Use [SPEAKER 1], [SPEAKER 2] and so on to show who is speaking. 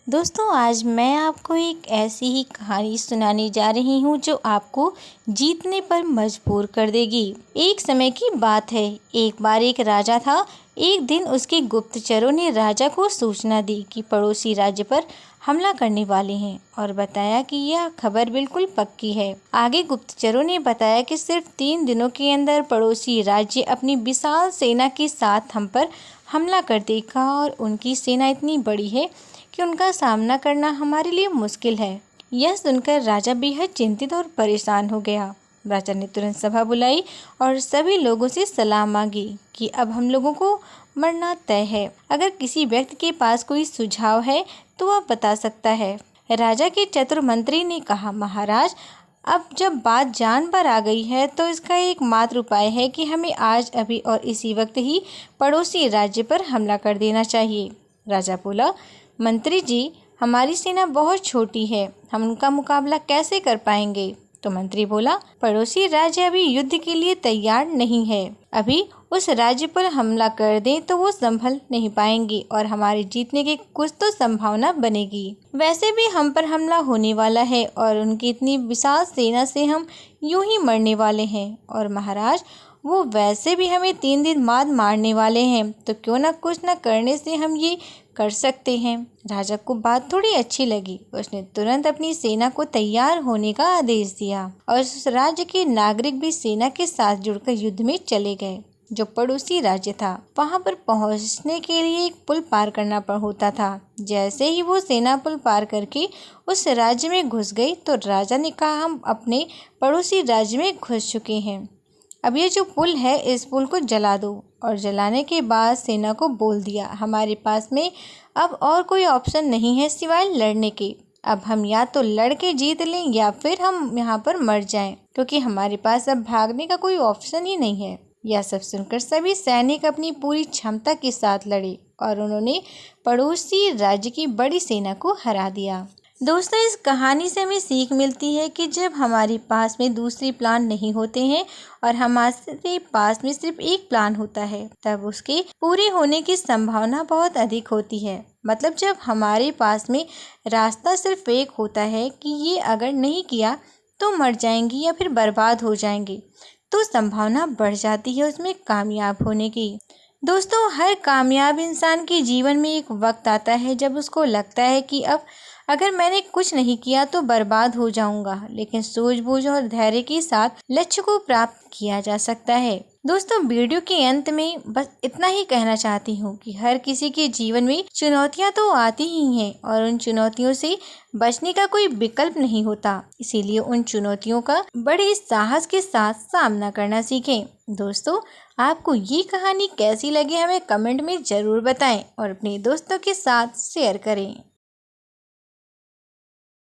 [SPEAKER 1] दोस्तों आज मैं आपको एक ऐसी ही कहानी सुनाने जा रही हूँ जो आपको जीतने पर मजबूर कर देगी। एक समय की बात है, एक बार एक राजा था। एक दिन उसके गुप्तचरों ने राजा को सूचना दी कि पड़ोसी राज्य पर हमला करने वाले हैं और बताया कि यह खबर बिल्कुल पक्की है। आगे गुप्तचरों ने बताया कि सिर्फ 3 दिनों के अंदर पड़ोसी राज्य अपनी विशाल सेना के साथ हम पर हमला कर देगा और उनकी सेना इतनी बड़ी है कि उनका सामना करना हमारे लिए मुश्किल है। यह सुनकर राजा बेहद चिंतित और परेशान हो गया। राजा ने तुरंत सभा बुलाई और सभी लोगों से सलाह मांगी कि अब हम लोगों को मरना तय है। अगर किसी व्यक्ति के पास कोई सुझाव है तो वह बता सकता है। राजा के चतुर मंत्री ने कहा, महाराज, अब जब बात जान पर आ गई है तो इसका एकमात्र उपाय है कि हमें आज अभी और इसी वक्त ही पड़ोसी राज्य पर हमला कर देना चाहिए। राजा बोला, मंत्री जी, हमारी सेना बहुत छोटी है, हम उनका मुकाबला कैसे कर पाएंगे? तो मंत्री बोला, पड़ोसी राज्य अभी युद्ध के लिए तैयार नहीं है। अभी उस राज्य पर हमला कर दें तो वो संभल नहीं पाएंगे और हमारे जीतने की कुछ तो संभावना बनेगी। वैसे भी हम पर हमला होने वाला है और उनकी इतनी विशाल सेना से हम यूं ही मरने वाले हैं। और महाराज, वो वैसे भी हमें 3 दिन बाद मारने वाले हैं, तो क्यों ना कुछ न करने से हम ये कर सकते हैं। राजा को बात थोड़ी अच्छी लगी। उसने तुरंत अपनी सेना को तैयार होने का आदेश दिया और उस राज्य के नागरिक भी सेना के साथ जुड़कर युद्ध में चले गए। जो पड़ोसी राज्य था, वहां पर पहुंचने के लिए एक पुल पार करना होता था। जैसे ही वो सेना पुल पार करके उस राज्य में घुस गई तो राजा ने कहा, हम अपने पड़ोसी राज्य में घुस चुके हैं। अब ये जो पुल है, इस पुल को जला दो। और जलाने के बाद सेना को बोल दिया, हमारे पास में अब और कोई ऑप्शन नहीं है सिवाय लड़ने के। अब हम या तो लड़ के जीत लें या फिर हम यहाँ पर मर जाएं, क्योंकि हमारे पास अब भागने का कोई ऑप्शन ही नहीं है। यह सब सुनकर सभी सैनिक अपनी पूरी क्षमता के साथ लड़े और उन्होंने पड़ोसी राज्य की बड़ी सेना को हरा दिया। दोस्तों, इस कहानी से हमें सीख मिलती है कि जब हमारे पास में दूसरे प्लान नहीं होते हैं और हमारे पास में सिर्फ एक प्लान होता है, तब उसके पूरे होने की संभावना बहुत अधिक होती है। मतलब जब हमारे पास में रास्ता सिर्फ एक होता है कि ये अगर नहीं किया तो मर जाएंगी या फिर बर्बाद हो जाएंगे, तो संभावना बढ़ जाती है उसमें कामयाब होने की। दोस्तों, हर कामयाब इंसान के जीवन में एक वक्त आता है जब उसको लगता है कि अब अगर मैंने कुछ नहीं किया तो बर्बाद हो जाऊंगा, लेकिन सूझबूझ और धैर्य के साथ लक्ष्य को प्राप्त किया जा सकता है। दोस्तों, वीडियो के अंत में बस इतना ही कहना चाहती हूँ कि हर किसी के जीवन में चुनौतियाँ तो आती ही हैं और उन चुनौतियों से बचने का कोई विकल्प नहीं होता। इसीलिए उन चुनौतियों का बड़े साहस के साथ सामना करना सीखें। दोस्तों, आपको ये कहानी कैसी लगी हमें कमेंट में ज़रूर बताएं और अपने दोस्तों के साथ शेयर करें।